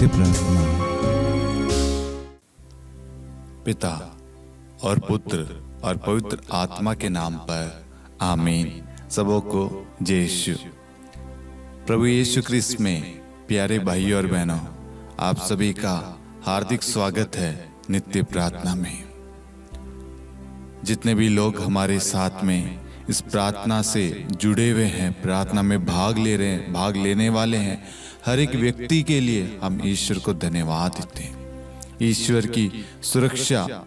नित्य प्रार्थना। पिता और पुत्र और पवित्र आत्मा के नाम पर आमीन। सबों को जय यीशु। प्रभु यीशु क्रिस्त में प्यारे भाइयों और बहनों, आप सभी का हार्दिक स्वागत है नित्य प्रार्थना में। जितने भी लोग हमारे साथ में इस प्रार्थना से जुड़े हुए हैं, प्रार्थना में भाग ले रहे हैं, भाग लेने वाले हैं, हर एक व्यक्ति के लिए हम ईश्वर को धन्यवाद देते हैं। ईश्वर की सुरक्षा,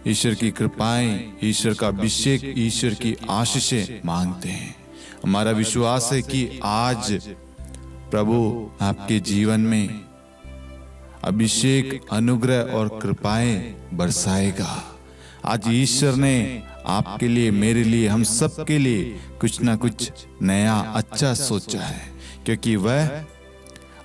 ईश्वर की कृपाएं, ईश्वर का अभिषेक, ईश्वर की आशीषें मांगते हैं। हमारा विश्वास है कि आज प्रभु आपके जीवन में अभिषेक, अनुग्रह और कृपाएं बरसाएगा। आज ईश्वर ने आपके लिए, मेरे लिए, हम सब के लिए कुछ ना कुछ नया अच्छा सोचा है, क्योंकि वह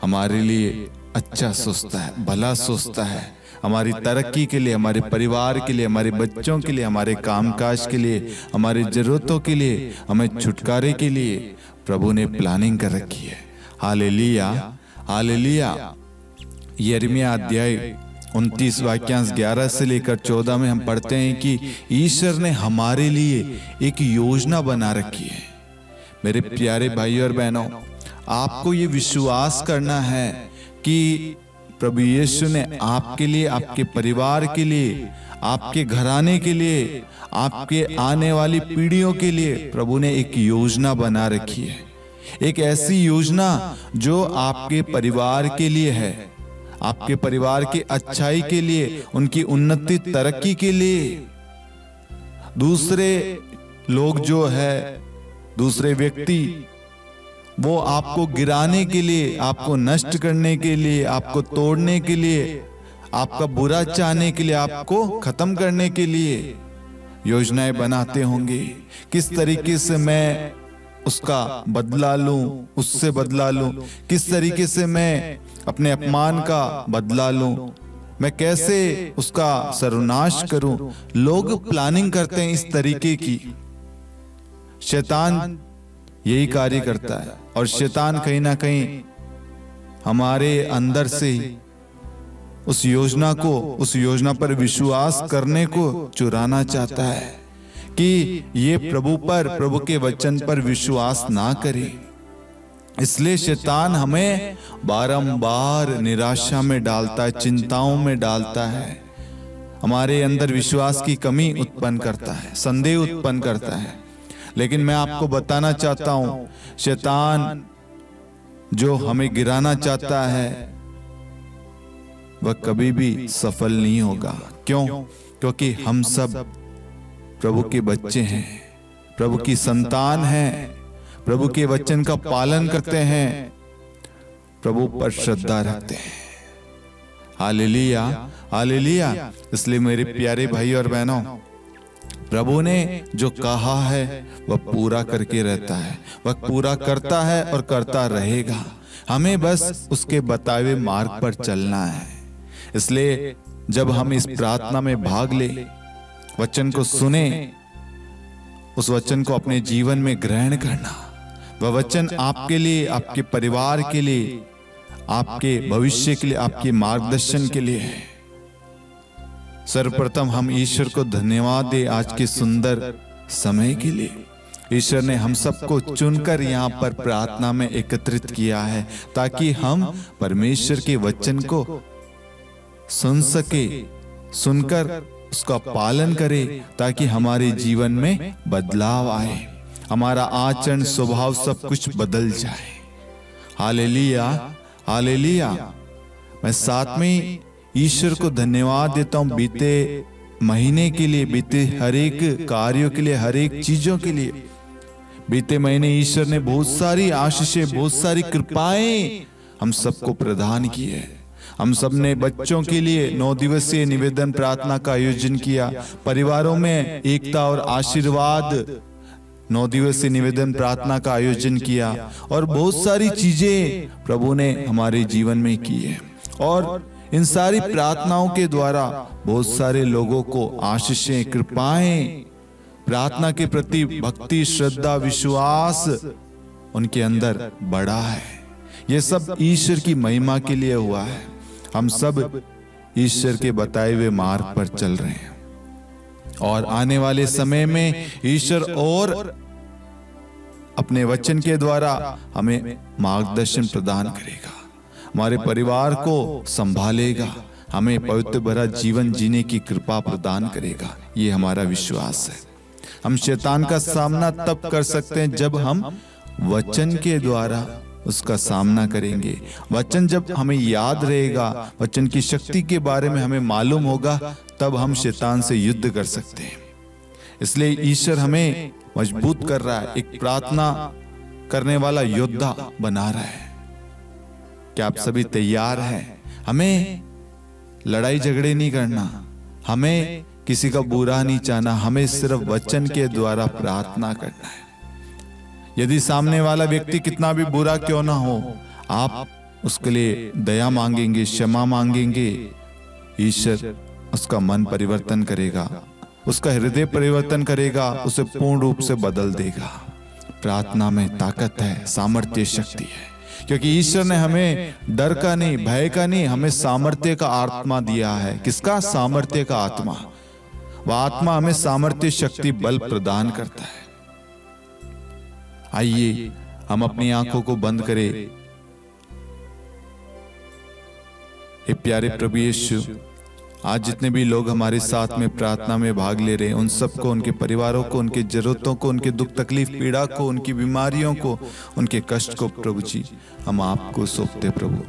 हमारे लिए अच्छा सोचता है, भला सोचता है। हमारी तरक्की के लिए, हमारे परिवार के लिए, हमारे बच्चों के लिए, हमारे कामकाज के लिए, हमारी जरूरतों के लिए, हमें छुटकारे के लिए प्रभु ने प्लानिंग कर रखी है। Hallelujah, hallelujah. यिर्मयाह अध्याय 29 वाक्यांश 11 से लेकर 14 में हम पढ़ते हैं कि ईश्वर ने हमारे लिए एक योजना बना रखी है। मेरे प्यारे भाइयों और बहनों, आपको ये विश्वास करना है कि प्रभु यीशु ने आपके लिए, आपके परिवार के लिए, आपके घराने के लिए, आपके आने वाली पीढ़ियों के लिए प्रभु ने एक योजना बना रखी है। एक ऐसी योजना जो आपके परिवार के लिए है, आपके परिवार की अच्छाई के लिए, उनकी उन्नति, तरक्की के लिए। दूसरे लोग जो है, दूसरे व्यक्ति, वो आपको गिराने के लिए, आपको नष्ट करने के लिए, आपको तोड़ने के लिए, आपका बुरा चाहने के लिए, आपको खत्म करने के लिए योजनाएं बनाते होंगे। किस तरीके से मैं उसका बदला लूं, उससे बदला लूं, किस तरीके से मैं अपने अपमान का बदला लूं, मैं कैसे उसका सर्वनाश करूं। लोग प्लानिंग करते हैं इस तरीके की। शैतान यही कार्य करता है, और शैतान कहीं ना कहीं हमारे अंदर से उस योजना को, उस योजना पर विश्वास करने को चुराना चाहता है कि ये प्रभु पर, प्रभु के वचन पर विश्वास ना करे। इसलिए शैतान हमें बारंबार निराशा में डालता है, चिंताओं में डालता है, हमारे अंदर विश्वास की कमी उत्पन्न करता है, संदेह उत्पन्न करता है। लेकिन मैं आपको बताना चाहता हूं, शैतान जो हमें गिराना चाहता है वह कभी भी सफल नहीं होगा। क्यों? क्योंकि हम सब प्रभु के बच्चे हैं, प्रभु की संतान हैं, प्रभु के वचन का पालन करते हैं, प्रभु पर श्रद्धा रखते हैं। Hallelujah, hallelujah. इसलिए मेरे प्यारे भाई और बहनों, प्रभु ने जो कहा है वह पूरा करके रहता है, वह पूरा करता है और करता रहेगा। हमें बस उसके बताए हुए मार्ग पर चलना है। इसलिए जब हम इस प्रार्थना में भाग ले, वचन को सुने, उस वचन को अपने जीवन में ग्रहण करना। वह वचन आपके लिए, आपके परिवार के लिए, आपके भविष्य के लिए, आपके मार्गदर्शन के लिए है। सर्वप्रथम हम ईश्वर को धन्यवाद दें आज के सुंदर समय के लिए। ईश्वर ने हम सबको चुनकर यहाँ पर प्रार्थना में एकत्रित किया है ताकि हम परमेश्वर के वचन को सुन सके, सुनकर उसका पालन करें, ताकि हमारे जीवन में बदलाव आए, हमारा आचरण, स्वभाव सब कुछ बदल जाए। Hallelujah, hallelujah. मैं साथ में ईश्वर को धन्यवाद देता हूं बीते महीने के लिए, बीते हर एक कार्यों के लिए, हर एक चीजों के लिए। बीते महीने ईश्वर ने बहुत सारी आशीषें, बहुत सारी कृपाएं हम सबको प्रदान की है। हम सब ने बच्चों के लिए 9 दिवसीय निवेदन प्रार्थना का आयोजन किया, परिवारों में एकता और आशीर्वाद 9 दिवसीय निवेदन प्रार्थना का आयोजन किया, और बहुत सारी चीजें प्रभु ने हमारे जीवन में की है। और इन सारी प्रार्थनाओं के द्वारा बहुत सारे लोगों को आशीषें, कृपाएं, प्रार्थना के प्रति भक्ति, श्रद्धा, विश्वास उनके अंदर बढ़ा है। ये सब ईश्वर की महिमा के लिए हुआ है। हम सब ईश्वर के बताए हुए मार्ग पर चल रहे हैं और आने वाले समय में ईश्वर और अपने वचन के द्वारा हमें मार्गदर्शन प्रदान करेगा, हमारे परिवार को संभालेगा, हमें पवित्र भरा जीवन जीने की कृपा प्रदान करेगा। ये हमारा विश्वास है। हम शैतान का सामना तब कर सकते हैं जब हम वचन के द्वारा उसका सामना करेंगे। वचन जब हमें याद रहेगा, वचन की शक्ति के बारे में हमें मालूम होगा, तब हम शैतान से युद्ध कर सकते हैं। इसलिए ईश्वर हमें मजबूत कर रहा है, एक प्रार्थना करने वाला योद्धा बना रहा है। क्या आप सभी तैयार हैं? हमें लड़ाई झगड़े नहीं करना, हमें किसी का बुरा नहीं चाहना, हमें सिर्फ वचन के द्वारा प्रार्थना करना है। यदि सामने वाला व्यक्ति कितना भी बुरा क्यों ना हो, आप उसके लिए दया मांगेंगे, क्षमा मांगेंगे, ईश्वर उसका मन परिवर्तन करेगा, उसका हृदय परिवर्तन करेगा, उसे पूर्ण रूप से बदल देगा। प्रार्थना में ताकत है, सामर्थ्य, शक्ति है, क्योंकि ईश्वर ने हमें डर का नहीं, भय का नहीं, हमें सामर्थ्य का आत्मा दिया है। किसका? सामर्थ्य का आत्मा। वह आत्मा हमें सामर्थ्य, शक्ति, बल प्रदान करता है। आइए हम अपनी आंखों को बंद करें। हे प्यारे प्रभु यीशु, आज जितने भी लोग हमारे साथ में प्रार्थना में भाग ले रहे हैं, उन सबको, उनके परिवारों को, उनके जरूरतों को, उनके दुख तकलीफ पीड़ा को, उनकी बीमारियों को, उनके कष्ट को प्रभु जी हम आपको सौंपते प्रभु।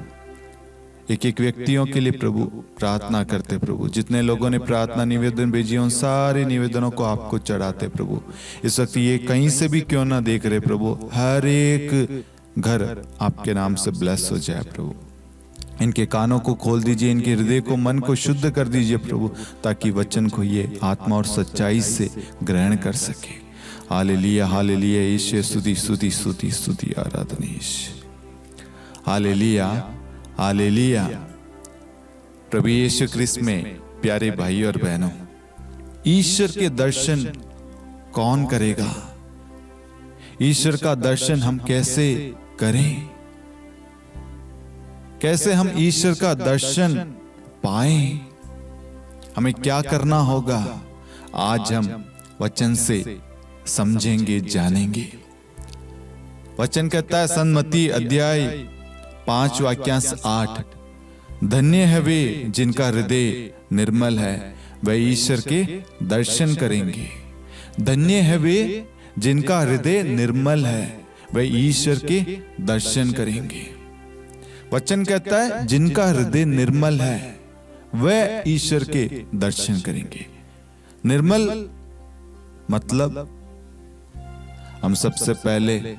एक एक व्यक्तियों के लिए प्रभु प्रार्थना करते प्रभु। जितने लोगों ने प्रार्थना निवेदन भेजी, उन सारे निवेदनों को आपको चढ़ाते प्रभु। इस वक्त ये कहीं से भी क्यों ना देख रहे प्रभु, हर एक घर आपके नाम से ब्लेस हो जाए प्रभु। इनके कानों को खोल दीजिए, इनके हृदय को, मन को शुद्ध कर दीजिए प्रभु, ताकि वचन को ये आत्मा और सच्चाई से ग्रहण कर सके। हालेलुया, हालेलुया, ईश्वर स्तुति, स्तुति, स्तुति, स्तुति, आराधना ईश्वर। हालेलुया, हालेलुया। प्रभु यीशु ख्रिस्त में प्यारे भाई और बहनों, ईश्वर के दर्शन कौन करेगा? ईश्वर का दर्शन हम कैसे करें? कैसे हम ईश्वर का दर्शन पाएं? हमें क्या करना होगा? आज हम वचन से समझेंगे, जानेंगे। वचन कहता है सन्मति अध्याय 5 वाक्यांश 8, धन्य है वे जिनका हृदय निर्मल है, वे ईश्वर के दर्शन करेंगे। धन्य है वे जिनका हृदय निर्मल है, वे ईश्वर के दर्शन करेंगे। वचन कहता है जिनका हृदय निर्मल है वे ईश्वर के दर्शन करेंगे। निर्मल मतलब हम सबसे पहले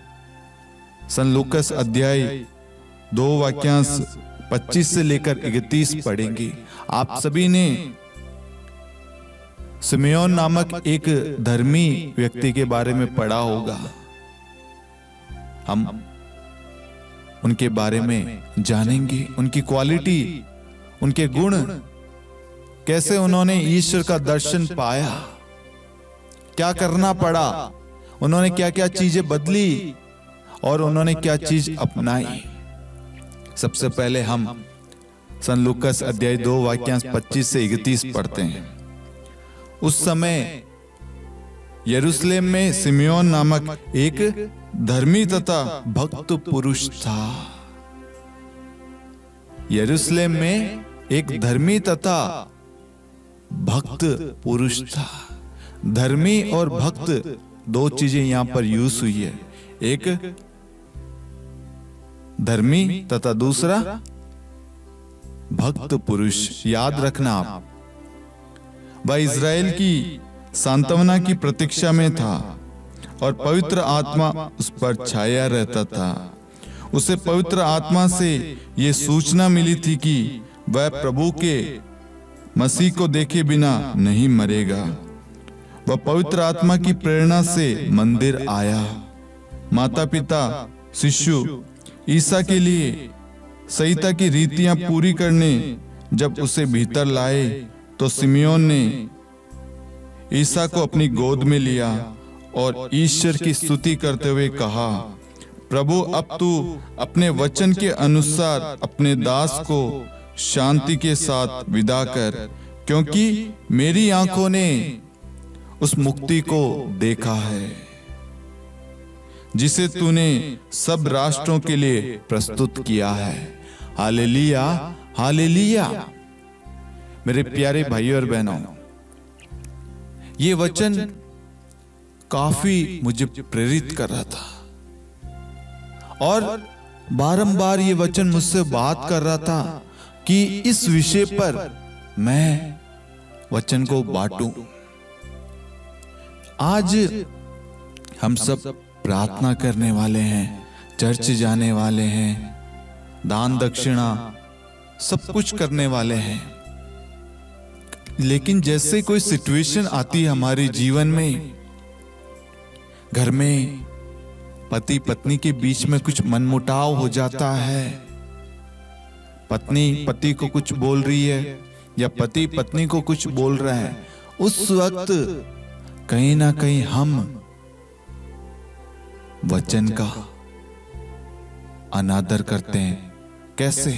सन लूकस अध्याय 2 वाक्यांश 25 से लेकर 31 पढ़ेंगे। आप सभी ने सिमेयोन नामक एक धर्मी व्यक्ति के बारे में पढ़ा होगा। हम उनके बारे में जानेंगे, उनकी क्वालिटी, उनके गुण, कैसे उन्होंने ईश्वर का दर्शन पाया, क्या करना पड़ा, उन्होंने क्या क्या चीजें बदली और उन्होंने क्या चीज अपनाई। सबसे पहले हम सन लूकस अध्याय 2 वाक्यांश 25 से 31 पढ़ते हैं। उस समय यरूशलेम में सिमेयोन नामक एक धर्मी तथा भक्त पुरुष था। यरूशलेम में एक धर्मी तथा भक्त पुरुष था। धर्मी और भक्त दो चीजें यहां पर यूज हुई है, एक धर्मी तथा दूसरा भक्त पुरुष। याद रखना आप, वह इज़राइल की सांत्वना की प्रतीक्षा में था और पवित्र आत्मा उस पर छाया रहता था। उसे पवित्र आत्मा से यह सूचना मिली थी कि वह प्रभु के मसीह को देखे बिना नहीं मरेगा। वह पवित्र आत्मा की प्रेरणा से मंदिर आया। माता पिता शिशु ईसा के लिए संहिता की रीतियां पूरी करने जब उसे भीतर लाए तो सिमेयोन ने ईसा को अपनी गोद में लिया और ईश्वर की स्तुति करते हुए कहा, प्रभु अब तू अपने वचन के अनुसार अपने दास को शांति के साथ विदा कर, क्योंकि मेरी आंखों ने उस मुक्ति को देखा है जिसे तूने सब राष्ट्रों के लिए प्रस्तुत किया है। Hallelujah, hallelujah. मेरे प्यारे भाइयों और बहनों, ये वचन काफी मुझे प्रेरित कर रहा था और बारंबार ये वचन मुझसे बात कर रहा था कि इस विषय पर मैं वचन को बांटूं। आज हम सब प्रार्थना करने वाले हैं, चर्च जाने वाले हैं, दान दक्षिणा सब कुछ करने वाले हैं, लेकिन जैसे कोई सिचुएशन आती है हमारे जीवन में, घर में पति पत्नी के बीच में कुछ मनमुटाव हो जाता है, पत्नी पति को कुछ बोल रही है या पति पत्नी को कुछ बोल रहा है, उस वक्त कहीं ना कहीं हम वचन का अनादर करते हैं। कैसे?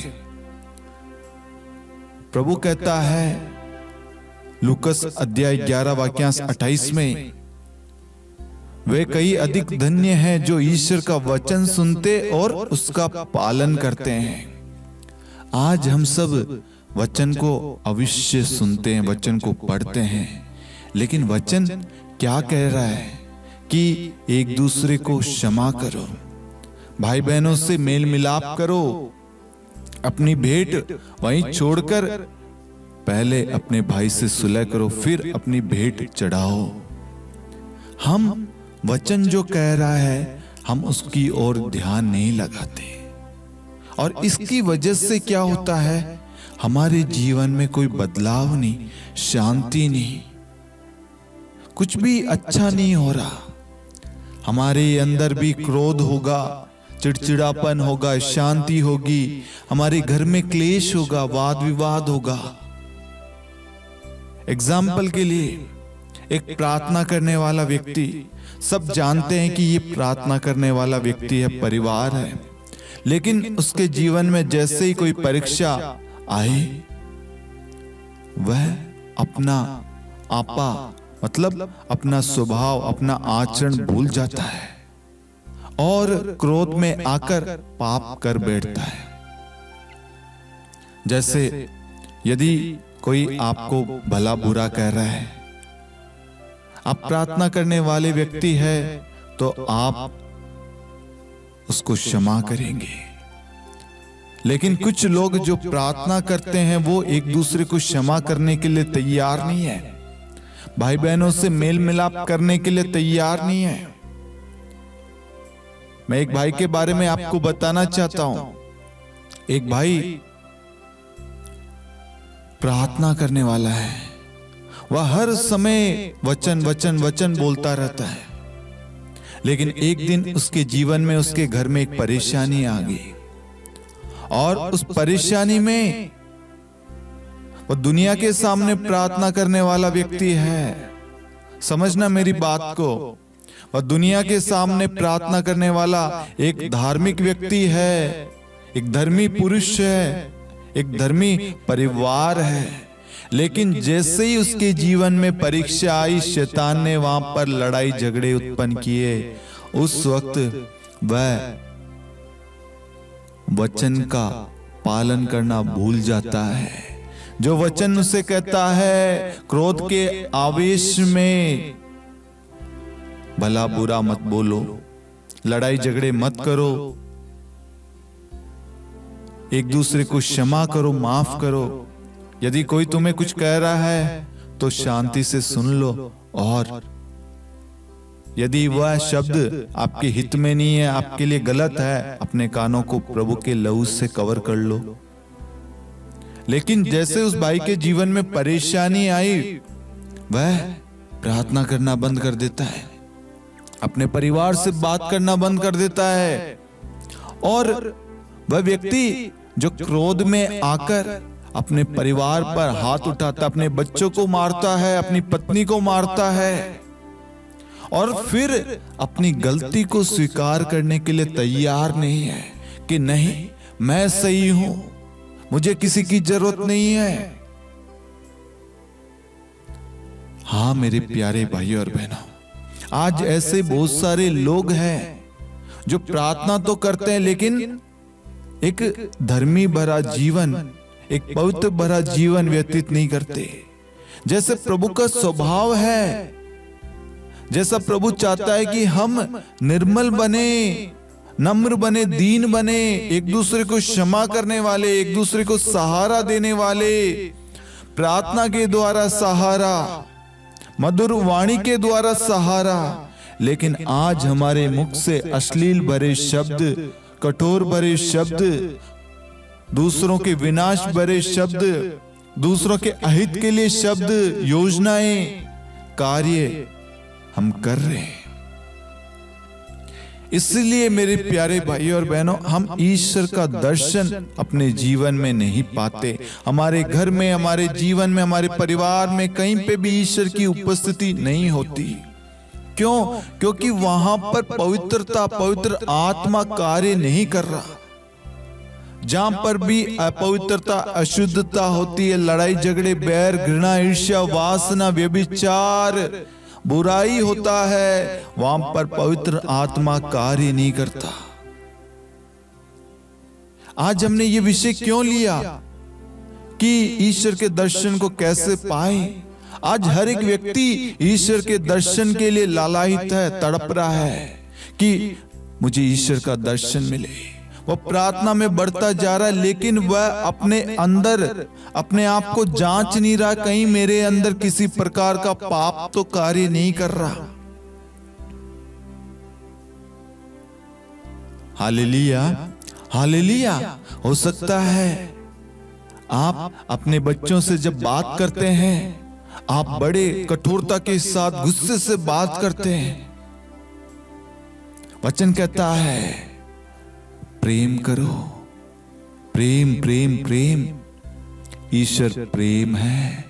प्रभु कहता है लूकस अध्याय 11 वाक्यांश 28 में, वे कई अधिक धन्य हैं जो ईश्वर का वचन सुनते और उसका पालन करते हैं। आज हम सब वचन को अवश्य सुनते हैं, वचन को पढ़ते हैं, लेकिन वचन क्या कह रहा है कि एक दूसरे को क्षमा करो, भाई बहनों से मेल मिलाप करो, अपनी भेंट वहीं छोड़कर पहले अपने भाई से सुलह करो, फिर अपनी भेंट चढ़ाओ। हम वचन जो कह रहा है हम उसकी ओर ध्यान नहीं लगाते और इसकी वजह से क्या होता है, हमारे जीवन में कोई बदलाव नहीं, शांति नहीं, कुछ भी अच्छा नहीं हो रहा। हमारे अंदर भी क्रोध होगा, चिड़चिड़ापन होगा, शांति होगी, हमारे घर में क्लेश होगा, वाद विवाद होगा। एग्जाम्पल के लिए एक प्रार्थना करने वाला व्यक्ति, सब जानते हैं कि ये प्रार्थना करने वाला व्यक्ति है, परिवार है, लेकिन उसके जीवन में जैसे ही कोई परीक्षा आए वह अपना आपा मतलब अपना स्वभाव, अपना आचरण भूल जाता है और क्रोध में आकर पाप कर बैठता है। जैसे यदि कोई आपको भला बुरा कह रहा है, आप प्रार्थना करने वाले व्यक्ति है तो आप उसको क्षमा करेंगे, लेकिन कुछ लोग जो प्रार्थना करते हैं वो एक दूसरे को क्षमा करने के लिए तैयार नहीं है, भाई बहनों से मेल मिलाप करने के लिए तैयार नहीं है। मैं एक भाई के बारे में आपको बताना चाहता हूं। एक भाई प्रार्थना करने वाला है, वह हर समय वचन वचन वचन बोलता रहता है, लेकिन एक दिन उसके जीवन में, उसके घर में एक परेशानी आ गई और उस परेशानी में वो दुनिया के सामने प्रार्थना करने वाला व्यक्ति है। समझना मेरी बात को, वह दुनिया के सामने प्रार्थना करने वाला एक धार्मिक व्यक्ति है, एक धर्मी पुरुष है, एक धर्मी परिवार है, लेकिन जैसे ही उसके जीवन में परीक्षा आई, शैतान ने वहां पर लड़ाई झगड़े उत्पन्न किए, उस वक्त वह वचन का पालन करना भूल जाता है। जो वचन उसे कहता है क्रोध के आवेश में भला बुरा मत बोलो, लड़ाई झगड़े मत करो, एक दूसरे को क्षमा करो, माफ करो। यदि कोई तुम्हें कुछ कह रहा है तो शांति से सुन लो, और यदि वह शब्द आपके हित में नहीं है, आपके लिए गलत है, अपने कानों को प्रभु के लहू से कवर कर लो। लेकिन जैसे उस भाई के जीवन में परेशानी आई, वह प्रार्थना करना बंद कर देता है, अपने परिवार से बात करना बंद कर देता है, और वह व्यक्ति जो क्रोध में आकर अपने परिवार पर हाथ उठाता, अपने बच्चों को मारता है, अपनी पत्नी को मारता है, और फिर अपनी गलती को स्वीकार करने के लिए तैयार नहीं है कि नहीं, मैं सही हूं, मुझे किसी की जरूरत नहीं है। हाँ मेरे प्यारे भाई और बहनों, आज ऐसे बहुत सारे लोग हैं जो प्रार्थना तो करते हैं लेकिन एक धर्मी भरा जीवन, एक पवित्र भरा जीवन व्यतीत नहीं करते। जैसे प्रभु का स्वभाव है, जैसा प्रभु चाहता है कि हम निर्मल बने, नम्र बने, दीन बने, एक दूसरे को क्षमा करने वाले, एक दूसरे को सहारा देने वाले, प्रार्थना के द्वारा सहारा, मधुर वाणी के द्वारा सहारा। लेकिन आज हमारे मुख से अश्लील भरे शब्द, कठोर भरे शब्द, दूसरों के विनाश भरे शब्द, दूसरों के अहित के लिए शब्द, योजनाएं, कार्य हम कर रहे हैं। इसलिए मेरे प्यारे भाई और बहनों, हम ईश्वर का दर्शन अपने जीवन में नहीं पाते। हमारे घर में, हमारे जीवन में, हमारे परिवार में कहीं पे भी ईश्वर की उपस्थिति नहीं होती। क्यों? क्योंकि वहां पर पवित्रता, पवित्र आत्मा कार्य नहीं कर रहा। जहां पर भी अपवित्रता, अशुद्धता होती है, लड़ाई झगड़े, बैर, घृणा, ईर्ष्या, वासना, व्यभिचार, बुराई होता है, वहां पर पवित्र आत्मा कार्य नहीं करता। आज हमने ये विषय क्यों लिया कि ईश्वर के दर्शन को कैसे पाए? आज हर एक व्यक्ति ईश्वर के दर्शन के लिए लालायित है, तड़प रहा है कि मुझे ईश्वर का दर्शन मिले। वह प्रार्थना में बढ़ता जा रहा है, लेकिन वह अपने अंदर अपने आप को जांच नहीं रहा, कहीं मेरे अंदर किसी प्रकार का पाप तो कार्य नहीं कर रहा। Hallelujah, hallelujah. हो सकता है आप अपने बच्चों से जब बात करते हैं, आप बड़े कठोरता के साथ, गुस्से से बात करते हैं। वचन कहता है प्रेम करो, प्रेम प्रेम प्रेम। ईश्वर प्रेम है।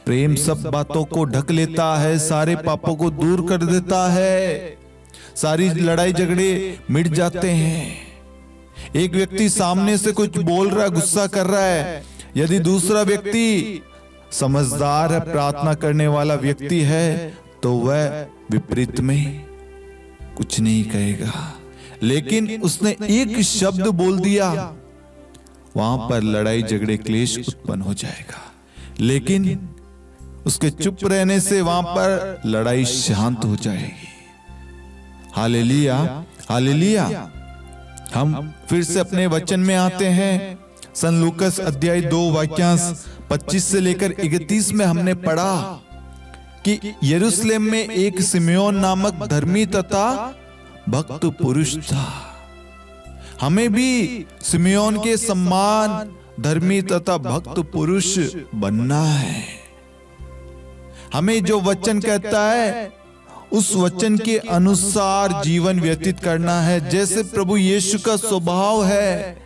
प्रेम सब बातों को ढक लेता है, सारे पापों को दूर कर देता है, सारी लड़ाई झगड़े मिट जाते हैं। एक व्यक्ति सामने से कुछ बोल रहा है, गुस्सा कर रहा है, यदि दूसरा व्यक्ति समझदार है, प्रार्थना करने वाला व्यक्ति है, तो वह विपरीत में कुछ नहीं कहेगा। लेकिन उसने एक शब्द बोल दिया, वहां पर लड़ाई झगड़े क्लेश उत्पन्न हो जाएगा। लेकिन उसके चुप रहने से वहां पर लड़ाई शांत हो जाएगी। Hallelujah, hallelujah. हम फिर से अपने वचन में आते हैं। सन लूकस अध्याय 2 वाक्यांश 25 से लेकर 31 में हमने पढ़ा कि यरूशलेम में एक सिमयोन नामक धर्मी तथा भक्त पुरुष था। हमें भी सिमयोन के सम्मान, धर्मी तथा भक्त पुरुष बनना है। हमें जो वचन कहता है उस वचन के अनुसार जीवन व्यतीत करना है। जैसे प्रभु यीशु का स्वभाव है,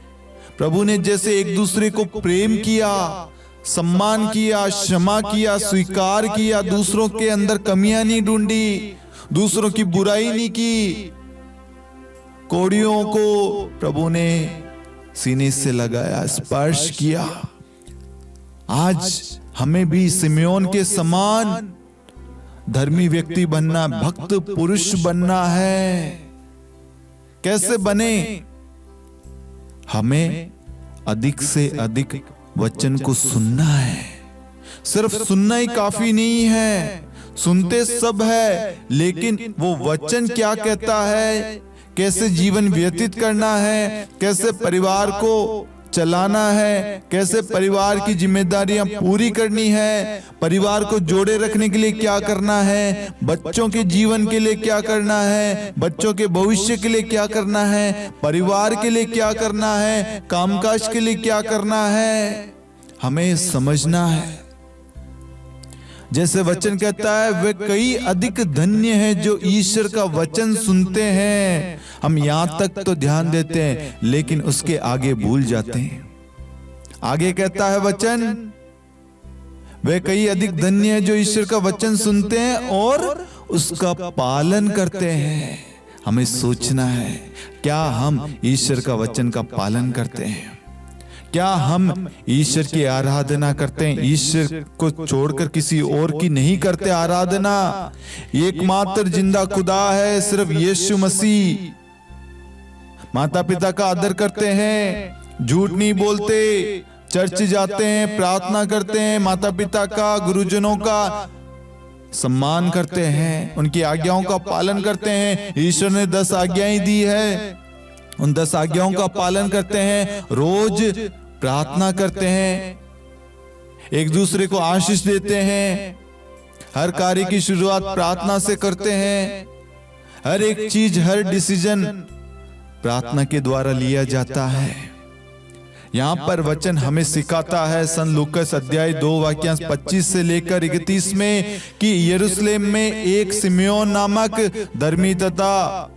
प्रभु ने जैसे एक दूसरे को प्रेम किया, सम्मान किया, क्षमा किया, स्वीकार किया, दूसरों के अंदर कमियां नहीं ढूंढी, दूसरों की बुराई नहीं की, कोड़ियों को प्रभु ने सीने से लगाया, स्पर्श किया। आज हमें भी सिमयोन के समान धर्मी व्यक्ति बनना, भक्त पुरुष बनना है। कैसे बने? हमें अधिक से अधिक वचन को सुनना है। सिर्फ सुनना ही काफी नहीं है, सुनते सब है, लेकिन वो वचन क्या कहता है, कैसे जीवन व्यतीत करना है, कैसे परिवार को चलाना है, कैसे परिवार की जिम्मेदारियां पूरी करनी है, परिवार को जोड़े रखने के लिए क्या करना है, बच्चों के जीवन के लिए क्या करना है, बच्चों के भविष्य के लिए क्या करना है, परिवार के लिए क्या करना है, कामकाज के लिए क्या करना है, हमें समझना है। जैसे वचन कहता है, वे कई अधिक धन्य हैं जो ईश्वर का वचन सुनते हैं। हम यहां तक तो ध्यान देते हैं, लेकिन उसके आगे भूल जाते हैं। आगे कहता है वचन, वे कई अधिक धन्य हैं जो ईश्वर का वचन सुनते हैं और उसका पालन करते हैं। हमें सोचना है, क्या हम ईश्वर का वचन का पालन करते हैं? क्या हम ईश्वर की आराधना करते हैं? ईश्वर को छोड़कर किसी और की नहीं करते आराधना। एकमात्र जिंदा खुदा है सिर्फ यीशु मसीह। माता पिता का आदर करते हैं, झूठ नहीं बोलते, चर्च जाते हैं, प्रार्थना करते हैं, माता पिता का, गुरुजनों का सम्मान करते हैं, उनकी आज्ञाओं का पालन करते हैं। ईश्वर ने 10 आज्ञाएं दी है, उन 10 आज्ञाओं का पालन करते हैं, रोज प्रार्थना करते हैं, एक दूसरे को आशीष देते हैं, हर कार्य की शुरुआत प्रार्थना से करते हैं, हर एक चीज, हर डिसीजन प्रार्थना के द्वारा लिया जाता है। यहाँ पर वचन हमें सिखाता है सन लूकास अध्याय 2 वाक्यांश 25 से लेकर 31 में कि यरूशलेम में एक सिमियोन नामक धर्मी तथा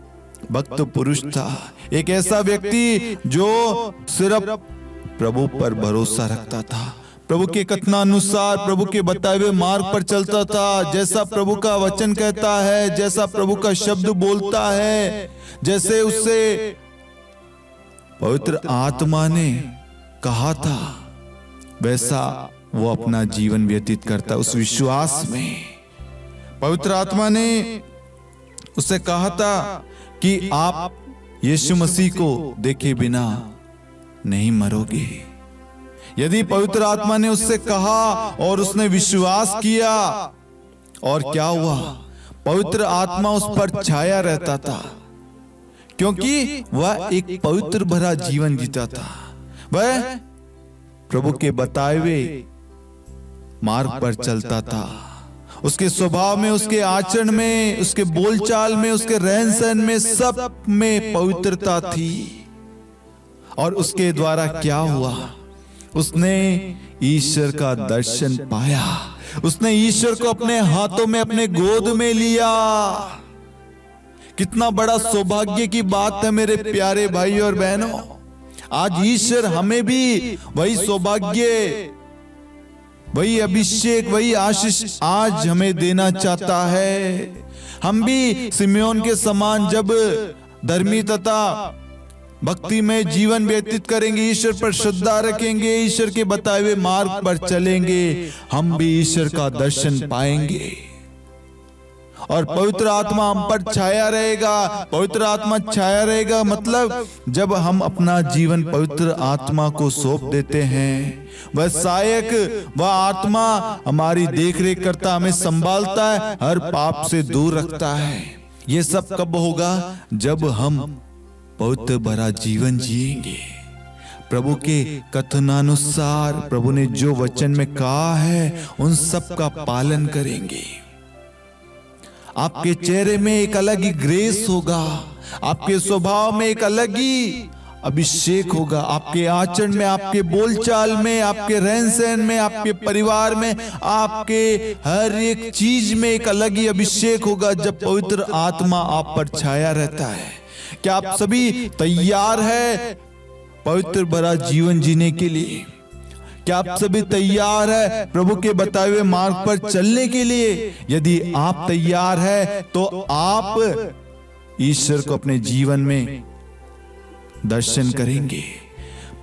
भक्त पुरुष था। एक ऐसा व्यक्ति जो सिर्फ प्रभु पर भरोसा रखता था, प्रभु के कथनानुसार प्रभु के बताए हुए मार्ग पर चलता था। जैसा प्रभु का वचन कहता है, जैसा प्रभु का शब्द बोलता है, जैसे उससे पवित्र आत्मा ने कहा था, वैसा वो अपना जीवन व्यतीत करता। उस विश्वास में पवित्र आत्मा ने उससे कहा था कि आप यीशु मसीह को देखे बिना नहीं मरोगे। यदि पवित्र आत्मा ने उससे कहा और उसने विश्वास किया, और क्या हुआ? पवित्र आत्मा उस पर छाया रहता था, क्योंकि वह एक पवित्र भरा जीवन जीता था। वह प्रभु के बताए हुए मार्ग पर चलता था। उसके स्वभाव में, उसके आचरण में, उसके बोलचाल में, उसके रहन सहन में, सब में पवित्रता थी। और उसके द्वारा क्या हुआ? उसने ईश्वर का दर्शन पाया। उसने ईश्वर को अपने हाथों में, अपने गोद में लिया। कितना बड़ा सौभाग्य की बात है मेरे प्यारे भाई और बहनों। आज ईश्वर हमें भी वही सौभाग्य, वही अभिषेक, वही आशीष आज हमें देना चाहता है। हम भी सिमियोन के समान जब धर्मी तथा भक्ति में जीवन व्यतीत करेंगे, ईश्वर पर श्रद्धा रखेंगे, ईश्वर के बताए हुए मार्ग पर चलेंगे, हम भी ईश्वर का दर्शन पाएंगे और पवित्र आत्मा हम पर छाया रहेगा। पवित्र आत्मा छाया रहेगा मतलब जब हम अपना जीवन पवित्र आत्मा को सौंप देते हैं, वह सहायक, वह आत्मा हमारी देख रेख करता, हमें संभालता है, हर पाप से दूर रखता है। ये सब कब होगा? जब हम पवित्र भरा जीवन जिएंगे, प्रभु के कथनानुसार, प्रभु ने जो वचन में कहा है उन सब का पालन करेंगे। आपके चेहरे में एक अलग ही ग्रेस होगा, आपके स्वभाव में एक अलग ही अभिषेक होगा, आपके आचरण में, आपके बोलचाल में, आपके रहन सहन में, आपके परिवार में, आपके हर एक चीज में एक अलग ही अभिषेक होगा जब पवित्र आत्मा आप पर छाया रहता है। क्या आप सभी तैयार हैं पवित्र भरा जीवन जीने के लिए? क्या आप सभी तैयार है प्रभु के बताए हुए मार्ग पर चलने के लिए? यदि आप तैयार है तो आप ईश्वर को अपने जीवन में दर्शन करेंगे।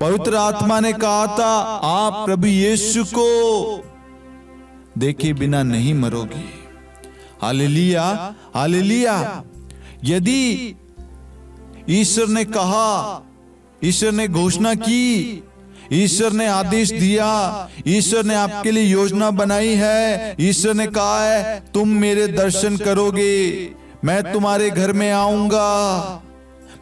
पवित्र आत्मा ने कहा था, आप प्रभु यीशु को देखे बिना नहीं मरोगे। हालेलुया, हालेलुया। यदि ईश्वर ने कहा, ईश्वर ने घोषणा की, ईश्वर ने आदेश दिया, ईश्वर ने आपके लिए योजना बनाई है, ईश्वर ने कहा है तुम मेरे दर्शन करोगे, मैं तुम्हारे घर में आऊंगा,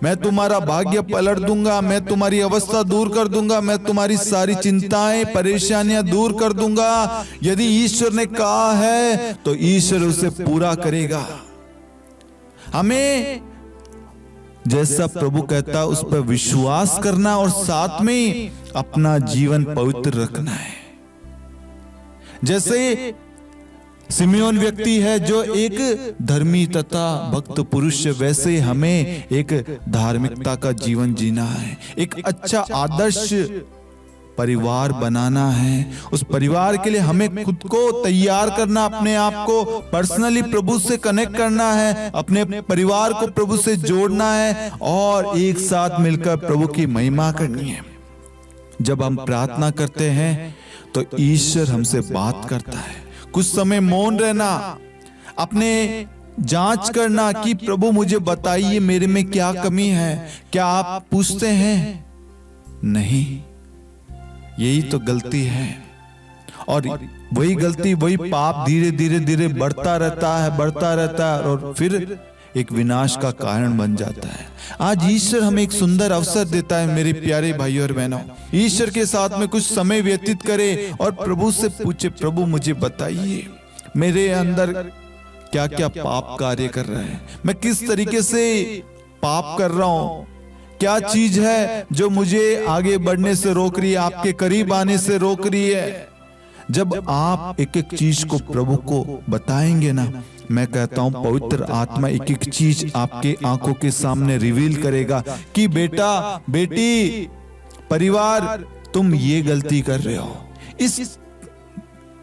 मैं तुम्हारा भाग्य पलट दूंगा, मैं तुम्हारी अवस्था दूर कर दूंगा, मैं तुम्हारी सारी चिंताएं, परेशानियां दूर कर दूंगा। यदि ईश्वर ने कहा है तो ईश्वर उसे पूरा करेगा। हमें जैसा प्रभु कहता उस पर विश्वास करना और साथ में अपना जीवन पवित्र रखना है। जैसे सिमियोन व्यक्ति है जो एक धर्मी तथा भक्त पुरुष, वैसे हमें एक धार्मिकता का जीवन जीना है, एक अच्छा आदर्श परिवार बनाना है। उस परिवार के लिए हमें खुद को तैयार करना, अपने आप को पर्सनली प्रभु से कनेक्ट करना है, अपने परिवार को प्रभु से जोड़ना है और एक साथ मिलकर प्रभु की महिमा करनी है। जब हम प्रार्थना करते हैं तो ईश्वर हमसे बात करता है। कुछ समय मौन रहना, अपने जांच करना कि प्रभु मुझे बताइए मेरे में क्या कमी है। क्या आप पूछते हैं? नहीं, यही तो गलती है। और वही गलती, वही पाप धीरे धीरे धीरे बढ़ता रहता है और फिर एक विनाश का कारण बन जाता है। आज ईश्वर हमें एक सुंदर अवसर देता है मेरे प्यारे भाइयों और बहनों, ईश्वर के साथ में कुछ समय व्यतीत करें और प्रभु से पूछे, प्रभु मुझे बताइए मेरे अंदर क्या क्या पाप कार्य कर रहे हैं, मैं किस तरीके से पाप कर रहा हूं, क्या चीज है जो मुझे आगे बढ़ने से रोक रही है, आपके करीब आने से रोक रही है। जब आप एक एक चीज को प्रभु को बताएंगे ना, मैं कहता हूं पवित्र आत्मा एक एक चीज आपके आंखों के सामने रिवील करेगा कि बेटा बेटी, परिवार, तुम ये गलती कर रहे हो, इस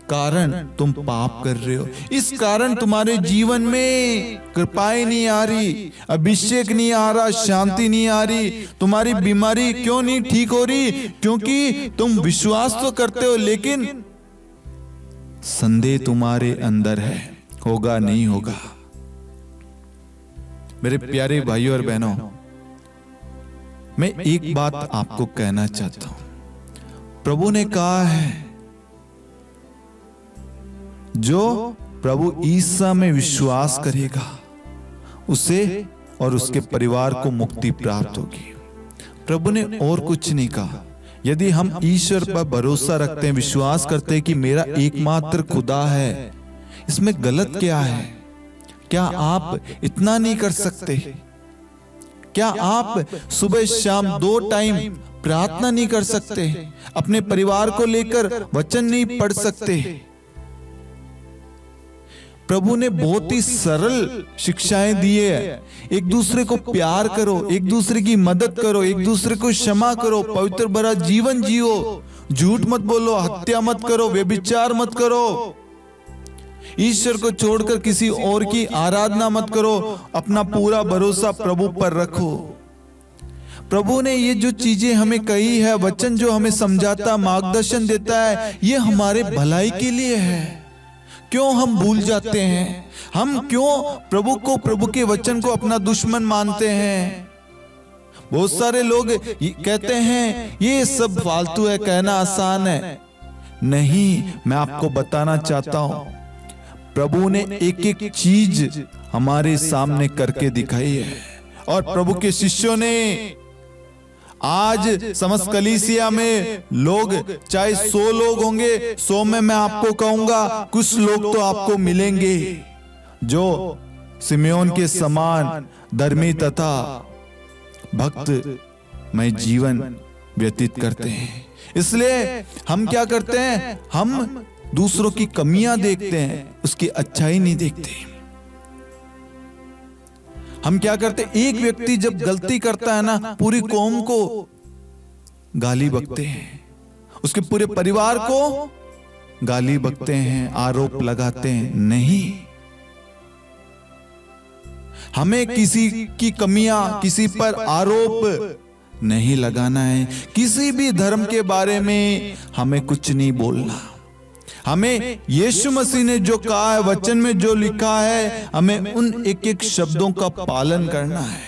कारण तुम पाप कर रहे हो, इस कारण तुम्हारे जीवन में कृपाएं नहीं आ रही, अभिषेक नहीं आ रहा, शांति नहीं आ रही, तुम्हारी बीमारी क्यों नहीं ठीक हो रही, क्योंकि तुम विश्वास तो करते हो लेकिन संदेह तुम्हारे अंदर है, होगा नहीं होगा। मेरे प्यारे भाइयों और बहनों, मैं एक बात आपको कहना चाहता हूं। प्रभु ने कहा है जो प्रभु ईसा में विश्वास करेगा उसे और उसके परिवार को मुक्ति प्राप्त होगी। प्रभु ने और कुछ नहीं कहा। यदि हम ईश्वर पर भरोसा रखते हैं, विश्वास करते हैं कि मेरा एकमात्र खुदा है, इसमें गलत क्या है? क्या आप इतना नहीं कर सकते? क्या आप सुबह शाम 2 टाइम प्रार्थना नहीं कर सकते? अपने परिवार को लेकर वचन नहीं पढ़ सकते? प्रभु ने बहुत ही सरल शिक्षाएं दी है। एक दूसरे को प्यार करो, एक दूसरे की मदद करो, एक दूसरे को क्षमा करो, पवित्र भरा जीवन जियो, झूठ मत बोलो, हत्या मत करो, व्यभिचार मत करो, ईश्वर को छोड़कर किसी और की आराधना मत करो, अपना पूरा भरोसा प्रभु पर रखो। प्रभु ने ये जो चीजें हमें कही है, वचन जो हमें समझाता, मार्गदर्शन देता है, ये हमारे भलाई के लिए है। क्यों हम भूल जाते हैं? हम क्यों प्रभु को, प्रभु के वचन को अपना दुश्मन मानते हैं? बहुत सारे लोग कहते हैं ये सब फालतू है, कहना आसान है। नहीं, मैं आपको बताना चाहता हूं, प्रभु ने एक एक चीज हमारे सामने करके दिखाई है। और प्रभु के शिष्यों ने आज समस्त कलीसिया में लोग, चाहे 100 लोग होंगे, 100 में मैं आपको कहूंगा कुछ लोग तो आपको मिलेंगे जो सिमेयोन के समान धर्मी तथा भक्त में जीवन व्यतीत करते हैं। इसलिए हम क्या करते हैं? हम दूसरों की कमियां देखते हैं, उसकी अच्छाई नहीं देखते। हम क्या करते? एक व्यक्ति जब गलती करता है ना, पूरी कौम को गाली बकते हैं, उसके पूरे परिवार को गाली बकते हैं, आरोप लगाते हैं। नहीं, हमें किसी की कमियां, किसी पर आरोप नहीं लगाना है। किसी भी धर्म के बारे में हमें कुछ नहीं बोलना। हमें यीशु मसीह ने जो कहा है, वचन में जो लिखा है, हमें उन एक एक शब्दों का पालन करना है।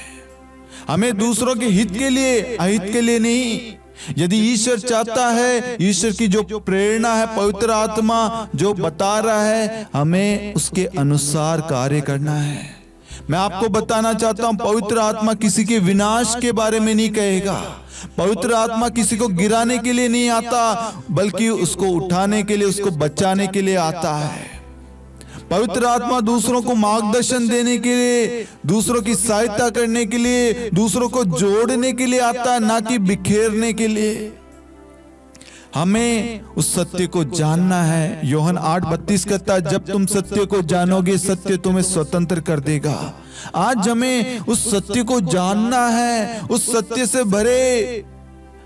हमें दूसरों के हित के लिए, अहित के लिए नहीं। यदि ईश्वर चाहता है, ईश्वर की जो प्रेरणा है, पवित्र आत्मा जो बता रहा है, हमें उसके अनुसार कार्य करना है। मैं आपको बताना चाहता हूं, पवित्र आत्मा किसी के विनाश के बारे में नहीं कहेगा। पवित्र आत्मा किसी को गिराने के लिए नहीं आता, बल्कि उसको उठाने के लिए, उसको बचाने के लिए आता है। पवित्र आत्मा दूसरों को मार्गदर्शन देने के लिए, दूसरों की सहायता करने के लिए, दूसरों को जोड़ने के लिए आता है, ना कि बिखेरने के लिए। हमें उस सत्य को जानना है। यूहन्ना 8:32 कहता है, जब तुम सत्य को जानोगे, सत्य तुम्हें स्वतंत्र कर देगा। आज हमें उस सत्य को जानना है, उस सत्य से भरे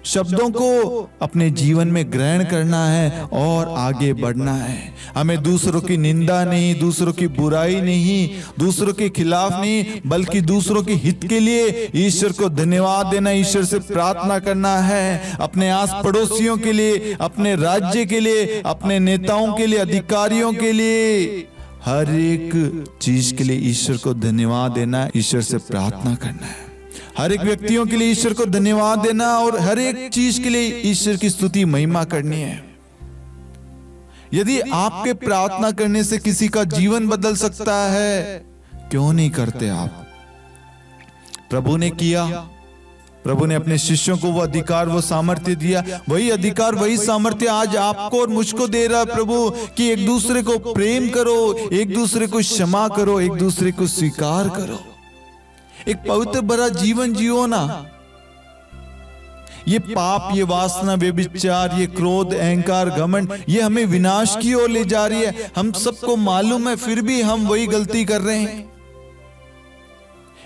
शब्दों को अपने जीवन में ग्रहण करना है और आगे बढ़ना है। हमें दूसरों की निंदा नहीं, दूसरों की बुराई नहीं, दूसरों के खिलाफ नहीं, बल्कि दूसरों के हित के लिए ईश्वर को धन्यवाद देना, ईश्वर से प्रार्थना करना है। अपने आस पड़ोसियों के लिए, अपने राज्य के लिए, अपने नेताओं के लिए, अधिकारियों के लिए, हर एक चीज के लिए ईश्वर को धन्यवाद देना, ईश्वर से प्रार्थना करना है। हर एक व्यक्तियों के लिए ईश्वर को धन्यवाद देना और हर एक चीज के लिए ईश्वर की स्तुति महिमा करनी है। यदि आपके प्रार्थना करने से किसी का जीवन बदल सकता है, क्यों नहीं करते आप? प्रभु ने किया, प्रभु ने अपने शिष्यों को वो अधिकार, वो सामर्थ्य दिया। वही अधिकार, वही सामर्थ्य आज आपको और मुझको दे रहा प्रभु कि एक दूसरे को प्रेम करो, एक दूसरे को क्षमा करो, एक दूसरे को स्वीकार करो, एक पवित्र भरा जीवन जियो ना। ये पाप, ये वासना, व्यभिचार, ये क्रोध, अहंकार, घमंड, ये हमें विनाश की ओर ले जा रही है। हम सबको मालूम है, फिर भी हम वही गलती कर रहे हैं।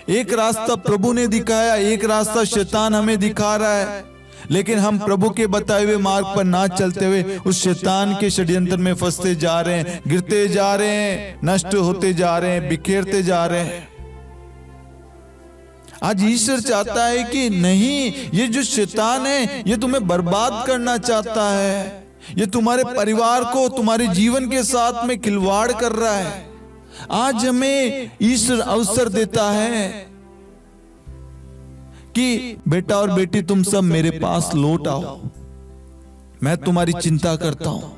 एक रास्ता प्रभु ने दिखाया, एक रास्ता शैतान हमें दिखा रहा है, लेकिन हम प्रभु के बताए हुए मार्ग पर ना चलते हुए उस शैतान के षड्यंत्र में फंसते जा रहे हैं, गिरते जा रहे हैं, नष्ट होते जा रहे हैं, बिखेरते जा रहे हैं। आज ईश्वर चाहता है कि नहीं, ये जो शैतान है ये तुम्हें बर्बाद करना चाहता है, ये तुम्हारे परिवार को, तुम्हारे जीवन के साथ में खिलवाड़ कर रहा है। आज हमें ईश्वर अवसर देता है कि बेटा और बेटी तुम सब मेरे पास लौट आओ, मैं तुम्हारी चिंता करता हूं,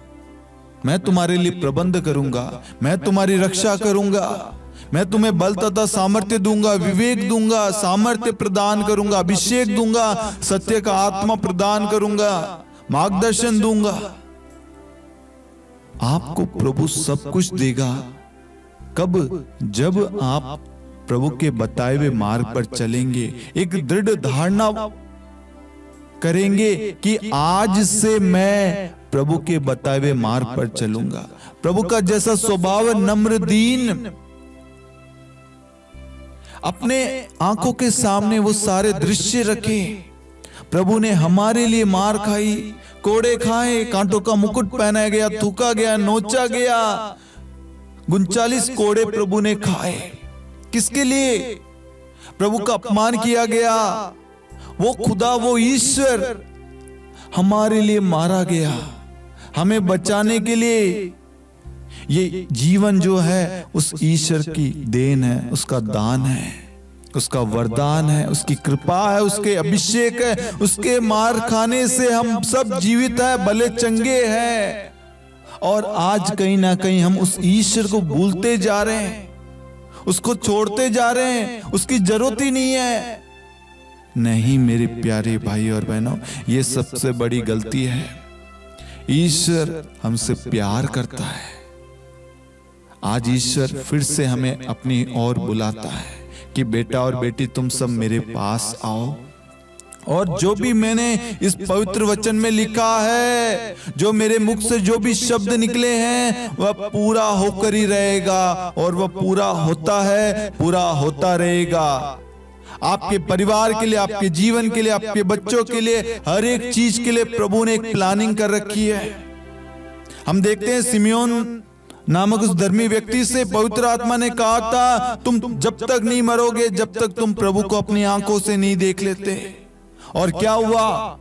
मैं तुम्हारे लिए प्रबंध करूंगा, मैं तुम्हारी रक्षा करूंगा, मैं तुम्हें बल तथा सामर्थ्य दूंगा, विवेक दूंगा, सामर्थ्य प्रदान करूंगा, अभिषेक दूंगा, सत्य का आत्मा प्रदान करूंगा, मार्गदर्शन दूंगा। आपको प्रभु सब कुछ देगा। कब? जब आप प्रभु के बताए हुए मार्ग पर चलेंगे, एक दृढ़ धारणा करेंगे कि आज से मैं प्रभु के बताए हुए मार्ग पर चलूंगा। प्रभु का जैसा स्वभाव, नम्र, दीन, अपने आंखों के सामने वो सारे दृश्य रखे। प्रभु ने हमारे लिए मार खाई, कोड़े खाए, कांटों का मुकुट पहनाया गया, थूका गया, नोचा गया, 39 कोड़े प्रभु ने खाए। किसके लिए? प्रभु का अपमान किया गया। वो खुदा, वो ईश्वर हमारे लिए मारा गया, हमें बचाने के लिए। ये जीवन जो है उस ईश्वर की देन है, उसका दान है, उसका वरदान है, उसकी कृपा है, उसके अभिषेक है। उसके मार खाने से हम सब जीवित है, भले चंगे हैं। और आज कहीं ना कहीं हम उस ईश्वर को भूलते जा रहे हैं, उसको छोड़ते जा रहे हैं, उसकी जरूरत ही नहीं है। नहीं मेरे प्यारे भाई और बहनों, ये सबसे बड़ी गलती है। ईश्वर हमसे प्यार करता है। आज ईश्वर फिर से हमें अपनी ओर बुलाता है कि बेटा और बेटी तुम सब मेरे पास आओ, और जो भी मैंने इस पवित्र वचन में लिखा है, जो मेरे मुख से जो भी शब्द निकले हैं, वह पूरा होकर ही रहेगा, और वह पूरा होता है, पूरा होता रहेगा। आपके परिवार के लिए, आपके जीवन के लिए, आपके बच्चों के लिए, हर एक चीज के लिए प्रभु ने एक प्लानिंग कर रखी है। हम देखते हैं सिमियोन नामक उस धर्मी व्यक्ति से पवित्र आत्मा ने कहा था, तुम जब तक नहीं मरोगे, जब तक तुम प्रभु को अपनी आंखों से नहीं देख लेते। और क्या हुआ?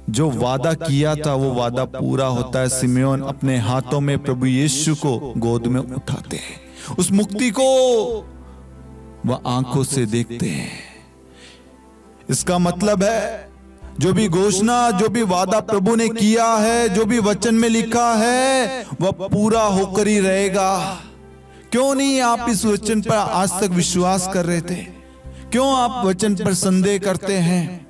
जो वादा किया था वो वादा पूरा होता है। सिमियोन अपने हाथों में प्रभु यीशु को गोद में उठाते हैं, उस मुक्ति को वह आंखों से देखते हैं। इसका मतलब है जो भी घोषणा, जो भी वादा प्रभु ने किया है, जो भी वचन में लिखा है, वह पूरा होकर ही रहेगा। क्यों नहीं आप इस वचन पर आज तक विश्वास कर रहे थे? क्यों आप वचन पर संदेह करते हैं?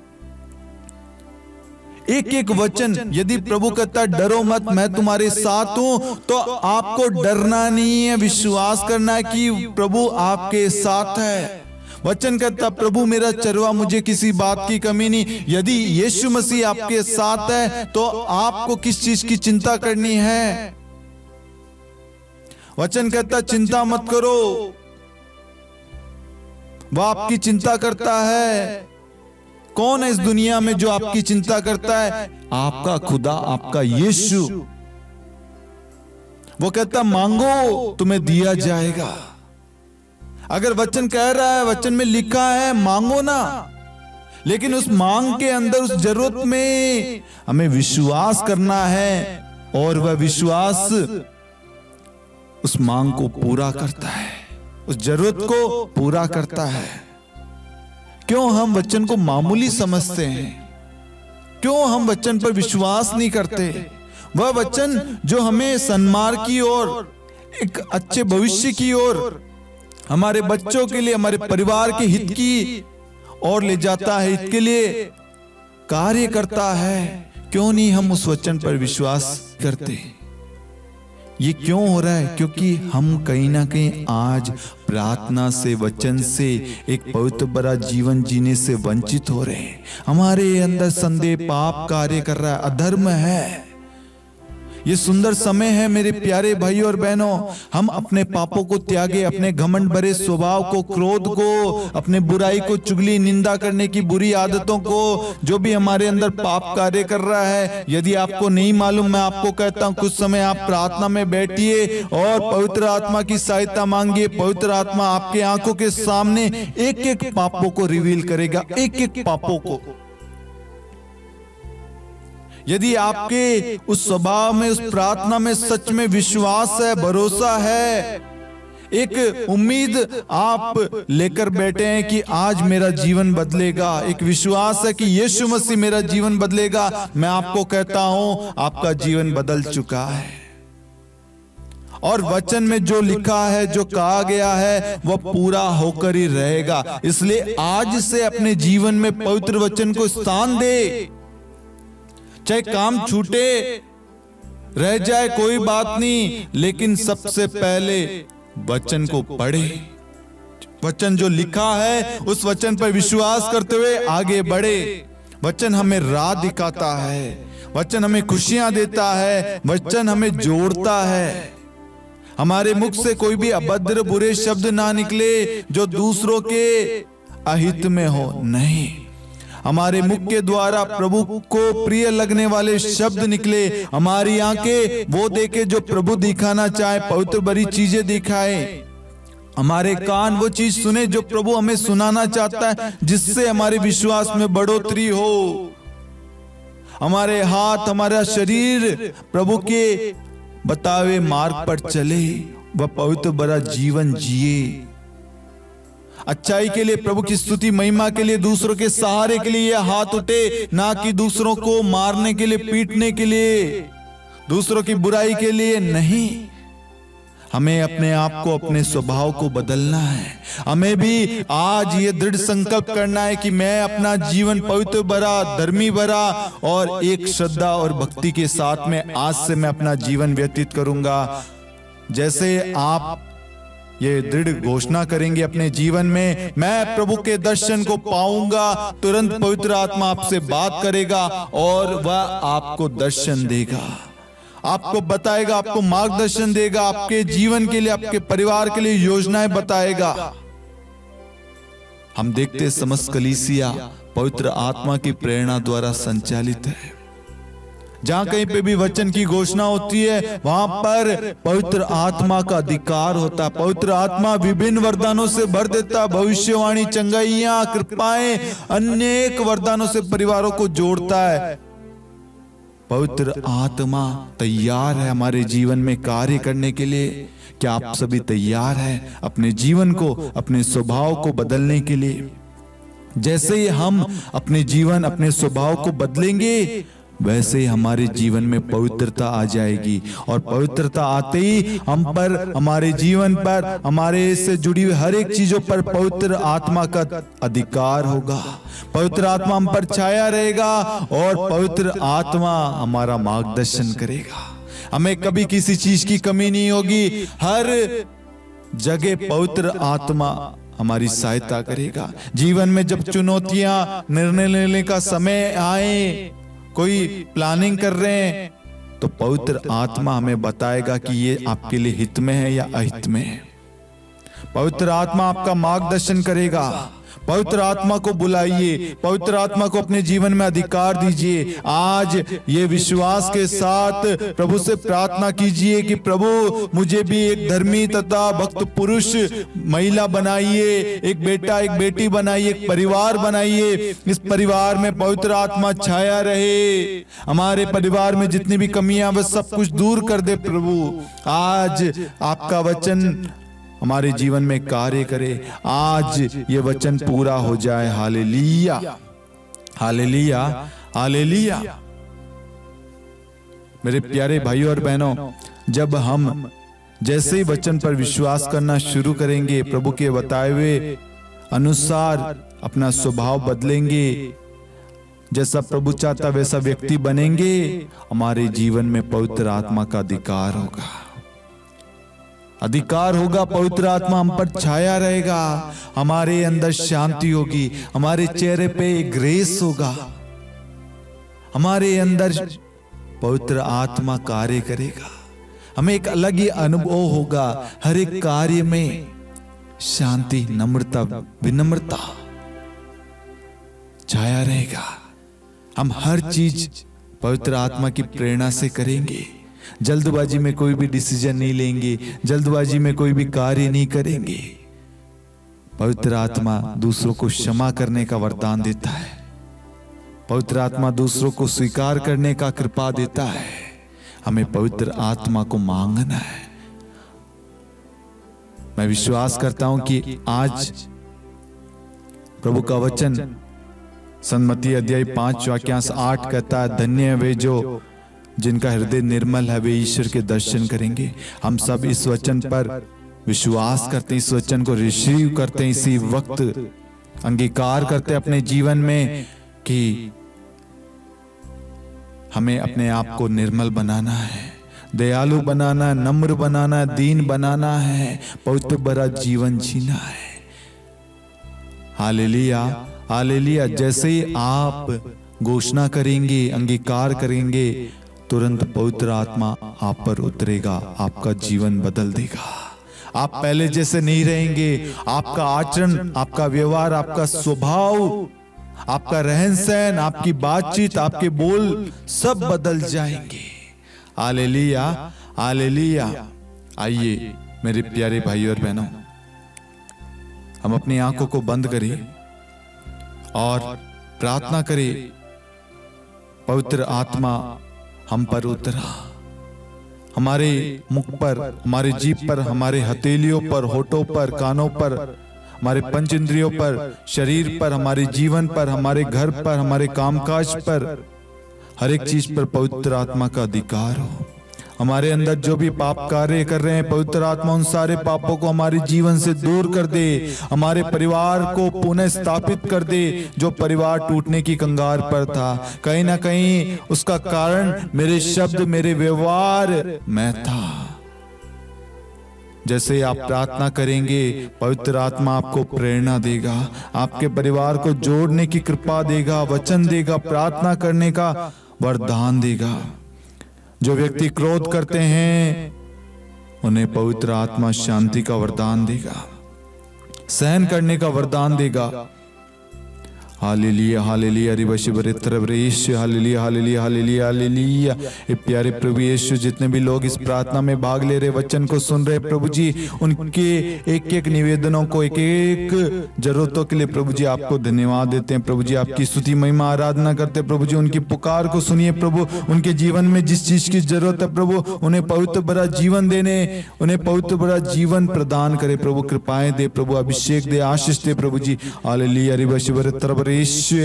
एक एक वचन, यदि प्रभु कहता डरो मत, मैं तुम्हारे साथ हूं, तो आपको डरना नहीं है, विश्वास करना है कि प्रभु आपके साथ है। वचन कहता प्रभु मेरा चरवा, मुझे किसी बात की कमी नहीं। यदि यीशु मसीह आपके साथ है तो आपको किस चीज की चिंता करनी है? वचन कहता चिंता मत करो, वह आपकी चिंता करता है। कौन है इस दुनिया में जो आपकी चिंता करता है? आपका खुदा, आपका यीशु। वो कहता मांगो तुम्हें दिया जाएगा। अगर वचन कह रहा है, वचन में लिखा है मांगो ना, लेकिन उस मांग के अंदर, उस जरूरत में हमें विश्वास करना है, और वह विश्वास उस मांग को पूरा करता है, उस जरूरत को पूरा करता है। क्यों हम वचन को मामूली समझते हैं? क्यों हम वचन पर विश्वास नहीं करते? वह वचन जो हमें सन्मार्ग की ओर, एक अच्छे भविष्य की ओर, हमारे बच्चों के लिए, हमारे परिवार के हित की ओर ले जाता है, हित के लिए कार्य करता है, क्यों नहीं हम उस वचन पर विश्वास करते? ये क्यों हो रहा है? क्योंकि हम कहीं ना कहीं आज प्रार्थना से, वचन से, एक पवित्र भरा जीवन जीने से वंचित हो रहे हैं। हमारे अंदर संदेह, पाप कार्य कर रहा है, अधर्म है। ये सुंदर समय है मेरे प्यारे भाई और बहनों, हम अपने पापों को त्यागे, अपने घमंड भरे स्वभाव को, क्रोध को, अपने बुराई को, चुगली, निंदा करने की बुरी आदतों को, जो भी हमारे अंदर पाप कार्य कर रहा है। यदि आपको नहीं मालूम, मैं आपको कहता हूं, कुछ समय आप प्रार्थना में बैठिए और पवित्र आत्मा की सहायता मांगिए। पवित्र आत्मा आपके आंखों के सामने एक एक पापों को रिवील करेगा, एक एक पापों को। यदि आपके उस स्वभाव में, उस प्रार्थना में सच में विश्वास है, भरोसा है, एक उम्मीद आप लेकर बैठे हैं कि आज मेरा जीवन बदलेगा, एक विश्वास है कि यीशु मसीह मेरा जीवन बदलेगा, मैं आपको कहता हूं आपका जीवन बदल चुका है। और वचन में जो लिखा है, जो कहा गया है, वह पूरा होकर ही रहेगा। इसलिए आज से अपने जीवन में पवित्र वचन को स्थान दे। चाहे काम छूटे, रह जाए, कोई बात नहीं, लेकिन सबसे पहले वचन को पढ़े। वचन जो लिखा है, उस वचन पर विश्वास करते हुए आगे बढ़े। वचन हमें राह दिखाता है, वचन हमें खुशियां देता है, वचन हमें जोड़ता है। हमारे मुख से कोई भी अभद्र, बुरे शब्द ना निकले जो दूसरों के अहित में हो, नहीं। हमारे मुख के द्वारा प्रभु को प्रिय लगने वाले शब्द निकले। हमारी आंखें वो देखे जो प्रभु दिखाना चाहे, पवित्र भरी चीजें दिखाए। हमारे कान वो चीज सुने जो प्रभु हमें सुनाना चाहता है, जिससे हमारे विश्वास में बढ़ोतरी हो। हमारे हाथ, हमारा शरीर प्रभु के बतावे मार्ग पर चले, वह पवित्र भरा जीवन जिए। अच्छाई के लिए, प्रभु की स्तुति महिमा के लिए, दूसरों के सहारे के लिए यह हाथ उठे, ना कि दूसरों को मारने के लिए, पीटने के लिए, दूसरों की बुराई के लिए नहीं। हमें अपने आप को, अपने स्वभाव को बदलना है। हमें भी आज ये दृढ़ संकल्प करना है कि मैं अपना जीवन पवित्र भरा, धर्मी भरा और एक श्रद्धा और भक्ति के साथ में आज से मैं अपना जीवन व्यतीत करूंगा। जैसे आप ये दृढ़ घोषणा करेंगे अपने जीवन में, मैं प्रभु के दर्शन को पाऊंगा, तुरंत पवित्र आत्मा आपसे बात करेगा और वह आपको दर्शन देगा, आपको बताएगा, आपको मार्गदर्शन देगा, आपके जीवन के लिए, आपके परिवार के लिए योजनाएं बताएगा। हम देखते समस्त कलीसिया पवित्र आत्मा की प्रेरणा द्वारा संचालित है। जहां कहीं पे भी वचन की घोषणा होती है, वहां पर पवित्र आत्मा का अधिकार होता है। पवित्र आत्मा विभिन्न वरदानों से भर देता, भविष्यवाणी, चंगाइयां, कृपाएं, अनेक वरदानों से परिवारों को जोड़ता है। पवित्र आत्मा तैयार है हमारे जीवन में कार्य करने के लिए। क्या आप सभी तैयार हैं अपने जीवन को, अपने स्वभाव को बदलने के लिए? जैसे ही हम अपने जीवन, अपने स्वभाव को बदलेंगे, वैसे ही हमारे जीवन में पवित्रता आ जाएगी। और पवित्रता आते ही हम पर, हमारे जीवन पर, हमारे से जुड़ी हुई हर एक चीजों पर पवित्र आत्मा का अधिकार होगा। पवित्र आत्मा हम पर छाया रहेगा और पवित्र आत्मा हमारा मार्गदर्शन करेगा। हमें कभी किसी चीज की कमी नहीं होगी। हर जगह पवित्र आत्मा हमारी सहायता करेगा। जीवन में जब चुनौतियां, निर्णय लेने का समय आए, कोई प्लानिंग कर रहे हैं, तो पवित्र आत्मा हमें बताएगा कि ये आपके लिए हित में है या अहित में है। पवित्र आत्मा आपका मार्गदर्शन करेगा। पवित्र आत्मा को बुलाइए, पवित्र आत्मा को अपने जीवन में अधिकार दीजिए। आज ये विश्वास के साथ प्रभु से प्रार्थना कीजिए कि प्रभु मुझे भी एक धर्मी तथा भक्त पुरुष महिला बनाइए, एक बेटा एक बेटी बनाइए, एक परिवार बनाइए। इस परिवार में पवित्र आत्मा छाया रहे। हमारे परिवार में जितनी भी कमियां वह सब कुछ दूर कर दे प्रभु। आज आपका वचन हमारे जीवन में कार्य करे। आज ये वचन पूरा हो जाए। हालेलुया, हालेलुया, हालेलुया। मेरे प्यारे भाइयों और बहनों, जब हम जैसे ही वचन पर विश्वास करना शुरू करेंगे, प्रभु के बताए हुए अनुसार अपना स्वभाव बदलेंगे, जैसा प्रभु चाहता वैसा व्यक्ति बनेंगे, हमारे जीवन में पवित्र आत्मा का अधिकार होगा। अधिकार होगा, पवित्र आत्मा हम पर छाया रहेगा, हमारे अंदर शांति होगी, हमारे चेहरे पे ग्रेस होगा, हमारे अंदर पवित्र आत्मा कार्य करेगा। हमें एक अलग ही अनुभव होगा। हर एक कार्य में शांति, नम्रता, विनम्रता छाया रहेगा। हम हर चीज पवित्र आत्मा की प्रेरणा से करेंगे। जल्दबाजी में कोई भी डिसीजन नहीं लेंगे, जल्दबाजी में कोई भी कार्य नहीं करेंगे। पवित्र आत्मा दूसरों को क्षमा करने का वरदान देता है। पवित्र आत्मा दूसरों को स्वीकार करने का कृपा देता है। हमें पवित्र आत्मा को मांगना है। मैं विश्वास करता हूं कि आज प्रभु का वचन सन्मति अध्याय 5 वाक्यांश 8 कहता है, धन्य है वे जो जिनका हृदय निर्मल है, वे ईश्वर के दर्शन करेंगे। हम सब इस वचन पर विश्वास करते हैं, इस वचन को रिसीव करते हैं, इसी वक्त अंगीकार करते हैं अपने जीवन में कि हमें अपने आप को निर्मल बनाना है, दयालु बनाना है, नम्र बनाना है, दीन बनाना है, पवित्र भरा जीवन जीना है। Hallelujah, hallelujah. जैसे ही आप घोषणा करेंगे, अंगीकार करेंगे, तुरंत पवित्र आत्मा आप पर उतरेगा, आपका जीवन बदल देगा। आप पहले जैसे नहीं रहेंगे। आपका आचरण, आपका व्यवहार, आपका स्वभाव, आपका रहन सहन, आपकी बातचीत, आपके बोल सब बदल जाएंगे। Hallelujah, hallelujah. आइए मेरे प्यारे भाइयों और बहनों, हम अपनी आंखों को बंद करें और प्रार्थना करें, पवित्र आत्मा हम पर उतरा। हमारे मुख पर, हमारे जीभ पर, हमारे हथेलियों पर, होठों पर, कानों पर, हमारे पंच इंद्रियों पर, शरीर पर, हमारे जीवन पर, हमारे घर पर, हमारे कामकाज पर, हर एक चीज पर पवित्र आत्मा का अधिकार हो। हमारे अंदर जो भी पाप कार्य कर रहे हैं, पवित्र आत्मा उन सारे पापों को हमारे जीवन से दूर कर दे। हमारे परिवार को पुनः स्थापित कर दे। जो परिवार टूटने की कंगार पर था, कहीं ना कहीं उसका कारण मेरे शब्द, मेरे व्यवहार में था। जैसे आप प्रार्थना करेंगे, पवित्र आत्मा आपको प्रेरणा देगा, आपके परिवार को जोड़ने की कृपा देगा, वचन देगा, प्रार्थना करने का वरदान देगा। जो व्यक्ति क्रोध करते हैं, उन्हें पवित्र आत्मा शांति का वरदान देगा, सहन करने का वरदान देगा। हालेलुया, हालेलुया, हालेलुया, हालेलुया, हालेलुया, हालेलुया। प्यारे प्रभु यीशु, जितने भी लोग इस प्रार्थना में भाग ले रहे, वचन को सुन रहे, प्रभु जी, उनके एक एक निवेदनों को, एक एक जरूरतों के लिए प्रभु जी आपको धन्यवाद देते हैं। प्रभु जी आपकी स्तुति महिमा आराधना करते हैं। प्रभु जी उनकी पुकार को सुनिए प्रभु। उनके जीवन में जिस चीज की जरूरत है प्रभु, उन्हें पवित्र भरा जीवन देने, उन्हें पवित्र भरा जीवन प्रदान करे प्रभु। कृपाएं दे प्रभु, अभिषेक दे, आशीष दे प्रभु जी। हालेलुया, हालेलुया,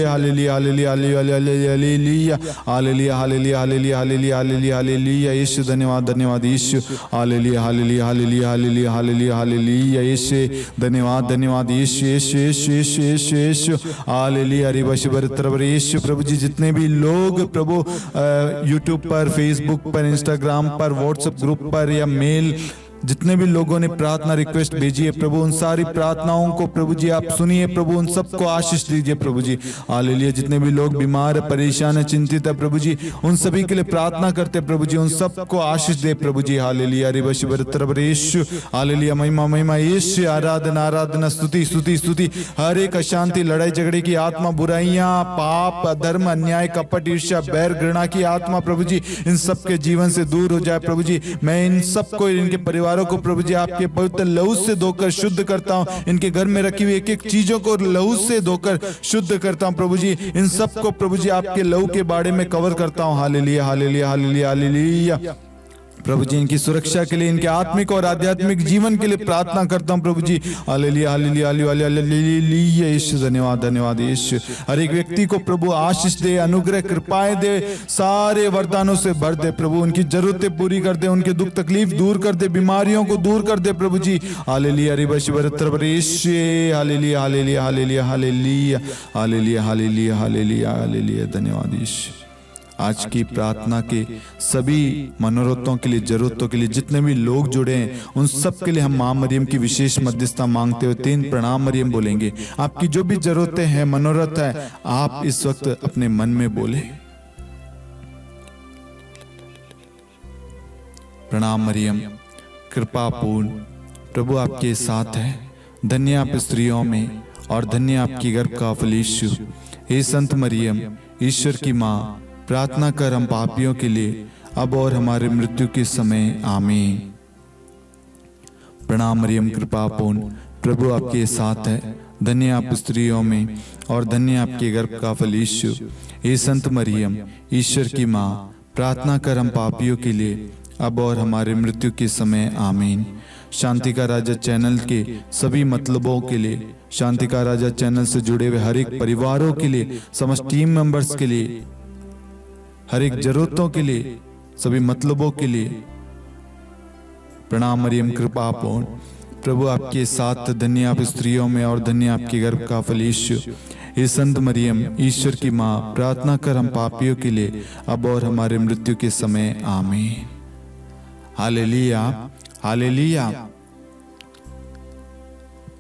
हालेलुया, हालेलुया, हालेलुया, हालेलुया, हालेलुया, हालेलुया, हालेलुया, हालेलुया। यीशु धन्यवाद, धन्यवाद यीशु। हालेलुया, हालेलुया, हालेलुया, हालेलुया, हालेलुया, हालेलुया यीशु। धन्यवाद, धन्यवाद यीशु, यीशु, यीशु, यीशु, यीशु, यीशु। हालेलुया, यीशु। प्रभु जी, जितने भी लोग प्रभु यूट्यूब पर, फेसबुक पर, इंस्टाग्राम पर, व्हाट्सएप ग्रुप पर या मेल जितने भी लोगों ने प्रार्थना रिक्वेस्ट भेजी है प्रभु, उन सारी प्रार्थनाओं को प्रभु जी आप सुनिए प्रभु, उन सबको आशीष दीजिए प्रभु जी। हालेलुया। जितने भी लोग बीमार है, परेशान है, चिंतित है प्रभु जी, उन सभी के लिए प्रार्थना करते प्रभु जी, उन सबको आशीष दे प्रभु जी। हालेलुया। यीशु, हालेलुया। महिमा महिमा यीशु, आराधना आराधना, स्तुति स्तुति स्तुति। हर एक अशांति, लड़ाई झगड़े की आत्मा, बुराइयां, पाप, अधर्म, अन्याय, कपट, ईर्ष्या, बैर, घृणा की आत्मा प्रभु जी इन सबके जीवन से दूर हो जाए प्रभु जी। मैं इन सबको, इनके परिवारों को प्रभु जी आपके पवित्र लहू से धोकर शुद्ध करता हूं। इनके घर में रखी हुई एक एक चीजों को लहू से धोकर शुद्ध करता हूं प्रभु जी। इन सबको प्रभु जी आपके लहू के बाड़े में कवर करता हूं। हालेलुया हालेलुया हालेलुया हालेलुया। प्रभु जी इनकी सुरक्षा के लिए, इनके आत्मिक और आध्यात्मिक जीवन के लिए प्रार्थना करता हूं प्रभु जी। हालेलुया हालेलुया हालेलुया। यीशु धन्यवाद धन्यवाद यीशु। हर एक व्यक्ति को प्रभु आशीष दे, अनुग्रह कृपाएं दे, सारे वरदानों से भर दे प्रभु। उनकी जरूरतें पूरी कर दे, उनके दुख तकलीफ दूर कर दे, बीमारियों को दूर कर दे प्रभु जी। हालेलुया हालेलुया हालेलुया हालेलुया हालेलुया हालेलुया हालेलुया हालेलुया हालेलुया। धन्यवाद यीशु। आज की प्रार्थना के सभी मनोरथों के लिए, जरूरतों के लिए जितने भी लोग जुड़े हैं, उन सब के लिए हम मां मरियम की विशेष मध्यस्थता मांगते हुए 3 प्रणाम मरियम बोलेंगे। आपकी जो भी जरूरतें हैं, मनोरथ है, आप इस वक्त अपने मन में बोले। प्रणाम मरियम, कृपा पूर्ण, प्रभु आपके साथ है। धन्य आप स्त्रियों में और धन्य आपकी गर्भ का फल यीशु। हे संत मरियम, ईश्वर की माँ, प्रार्थना कर हम पापियों के लिए, अब और हमारे मृत्यु के समय आमीन। प्रणाम मरियम, कृपा पूर्ण, प्रभु आपके साथ है। धन्य आप स्त्रियों में और धन्य आपके गर्भ का फल यीशु। हे संत मरियम, ईश्वर की माँ, प्रार्थना कर हम पापियों के लिए, अब और हमारे मृत्यु के समय आमीन। शांति का राजा चैनल के सभी मतलबों के लिए, शांति का राजा चैनल से जुड़े हुए हर एक परिवारों के लिए, समस्त टीम मेंबर्स के लिए, हर एक जरूरतों के लिए, सभी मतलबों के लिए प्रणाम मरियम, कृपा पूर्ण, प्रभु आपके साथ। धन्य आप स्त्रियों में और धन्य आपके गर्भ का फल यीशु। हे संत मरियम, ईश्वर की माँ, प्रार्थना कर हम पापियों के लिए, अब और हमारे मृत्यु के समय आमीन। Hallelujah hallelujah.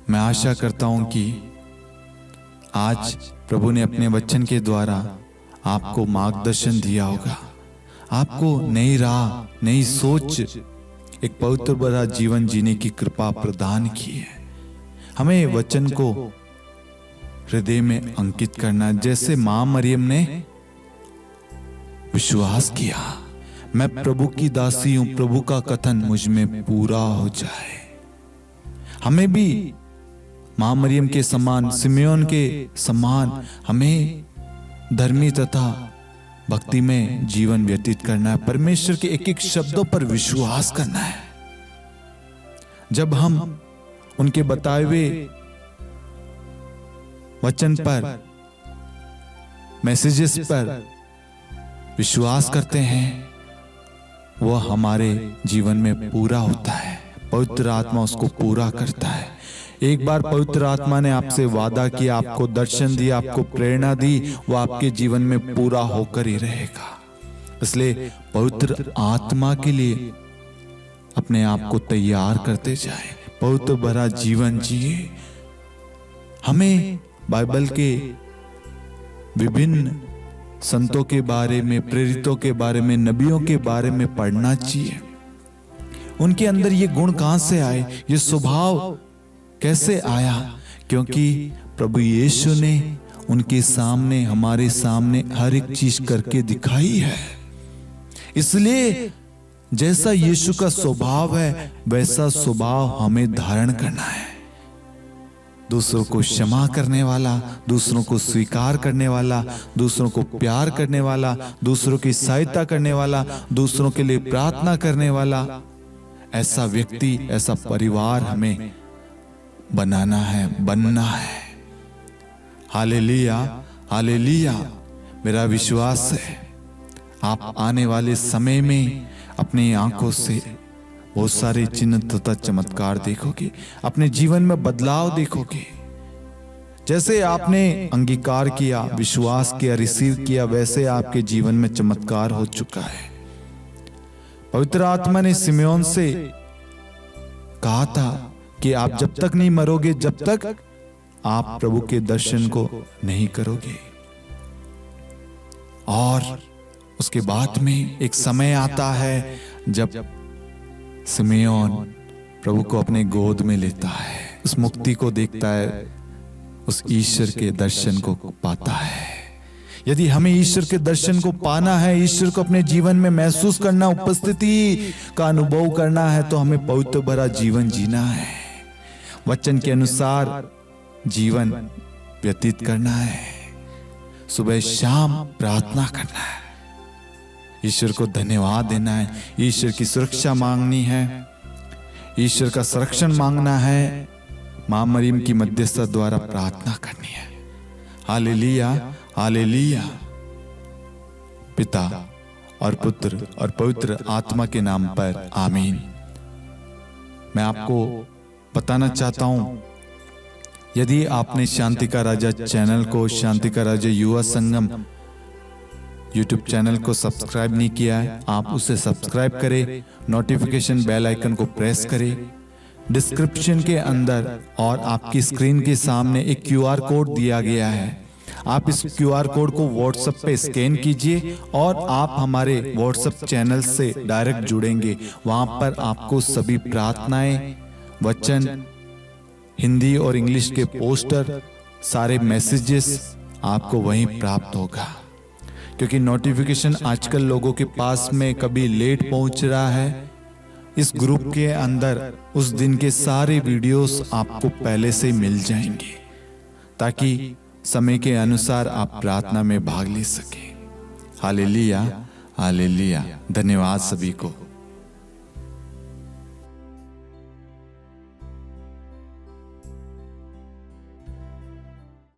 मैं आशा करता हूं कि आज प्रभु ने अपने वचन के द्वारा आपको मार्गदर्शन दिया होगा, आपको नई राह, नई सोच, एक पवित्र भरा जीवन जीने की कृपा प्रदान की है। हमें वचन को हृदय में अंकित करना, जैसे मां मरियम ने विश्वास किया, मैं प्रभु की दासी हूं, प्रभु का कथन मुझ में पूरा हो जाए। हमें भी मां मरियम के समान, सिमियोन के समान, हमें धर्मी तथा भक्ति में जीवन व्यतीत करना है। परमेश्वर के एक एक शब्दों पर विश्वास करना है। जब हम उनके बताए हुए वचन पर, मैसेजेस पर विश्वास करते हैं, वह हमारे जीवन में पूरा होता है। पवित्र आत्मा उसको पूरा करता है। एक बार पवित्र आत्मा ने आपसे वादा किया, आपको दर्शन दिया, आपको प्रेरणा दी, वो आपके जीवन में पूरा होकर ही रहेगा। इसलिए पवित्र आत्मा के लिए अपने आप को तैयार करते जाए, पवित्र भरा जीवन जिए। हमें बाइबल के विभिन्न संतों के बारे में, प्रेरितों के बारे में, नबियों के बारे में पढ़ना चाहिए। उनके अंदर ये गुण कहां से आए, ये स्वभाव कैसे आया? क्योंकि प्रभु यीशु ने उनके सामने, हमारे सामने हर एक चीज करके दिखाई है। इसलिए जैसा यीशु का स्वभाव है, वैसा स्वभाव हमें धारण करना है। दूसरों को क्षमा करने वाला, दूसरों को स्वीकार करने वाला, दूसरों को प्यार करने वाला, दूसरों की सहायता करने वाला, दूसरों के लिए प्रार्थना करने वाला, ऐसा व्यक्ति, ऐसा परिवार हमें बनाना है, बनना है। Hallelujah hallelujah. मेरा विश्वास है आप आने वाले समय में अपनी आंखों से बहुत सारे चिन्ह तथा चमत्कार देखोगे, अपने जीवन में बदलाव देखोगे। जैसे आपने अंगीकार किया, विश्वास किया, रिसीव किया, वैसे आपके जीवन में चमत्कार हो चुका है। पवित्र आत्मा ने सिमियोन से कहा था कि आप जब तक नहीं मरोगे, जब तक आप प्रभु के दर्शन को नहीं करोगे। और उसके बाद में एक समय आता है जब सिमेयोन प्रभु को अपने गोद में लेता है, उस मुक्ति को देखता है, उस ईश्वर के दर्शन को पाता है। यदि हमें ईश्वर के दर्शन को पाना है, ईश्वर को अपने जीवन में महसूस करना, उपस्थिति का अनुभव करना है, तो हमें पवित्र भरा जीवन जीना है, वचन के अनुसार जीवन व्यतीत करना है, सुबह शाम प्रार्थना करना है, ईश्वर को धन्यवाद देना है, ईश्वर की सुरक्षा मांगनी है, ईश्वर का संरक्षण मांगना है, मां मरियम की मध्यस्थता द्वारा प्रार्थना करनी है। Hallelujah, hallelujah. पिता और पुत्र और पवित्र आत्मा के नाम पर आमीन। मैं आपको बताना चाहता हूं, यदि आपने शांति का राजा चैनल को, शांति का राजा युवा संगम यूट्यूब चैनल को सब्सक्राइब नहीं किया है, आप उसे सब्सक्राइब करें, नोटिफिकेशन बेल आइकन को प्रेस करें। डिस्क्रिप्शन के अंदर और आपकी स्क्रीन के सामने एक QR कोड दिया गया है, आप इस QR कोड को व्हाट्सएप पे स्कैन कीजिए और आप हमारे व्हाट्सएप चैनल से डायरेक्ट जुड़ेंगे। वहां पर आपको सभी प्रार्थनाएं, वचन, हिंदी और इंग्लिश के पोस्टर, सारे मैसेजेस आपको वहीं प्राप्त होगा। क्योंकि नोटिफिकेशन आजकल लोगों के पास में कभी लेट पहुंच रहा है, इस ग्रुप के अंदर उस दिन के सारे वीडियोस आपको पहले से मिल जाएंगे, ताकि समय के अनुसार आप प्रार्थना में भाग ले सकें। हालेलुया, हालेलुया। धन्यवाद सभी को।